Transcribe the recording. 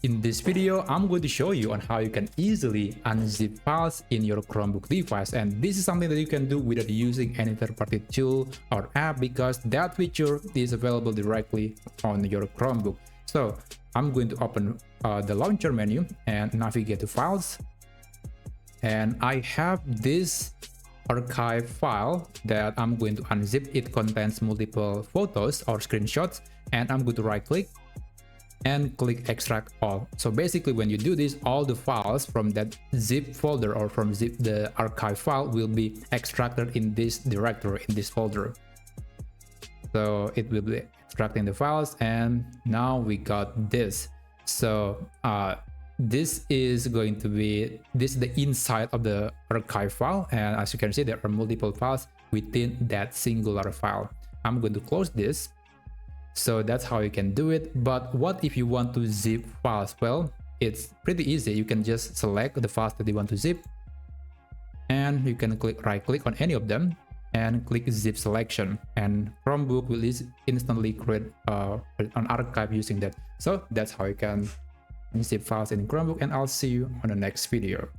In this video, I'm going to show you on how you can easily unzip files in your Chromebook device, and this is something that you can do without using any third-party tool or app because that feature is available directly on your Chromebook. So I'm going to open the launcher menu and navigate to files, and I have this archive file that I'm going to unzip. It contains multiple photos or screenshots, and I'm going to right click and click extract all. So basically when you do this, all the files from that zip folder or from zip the archive file will be extracted in this directory, in this folder. So it will be extracting the files, and now we got this. So this is the inside of the archive file, and as you can see there are multiple files within that singular file. I'm going to close this. So that's how you can do it. But what if you want to zip files? Well, it's pretty easy. You can just select the files that you want to zip, and you can right click on any of them and click zip selection, and Chromebook will instantly create an archive using that. So that's how you can zip files in Chromebook, and I'll see you on the next video.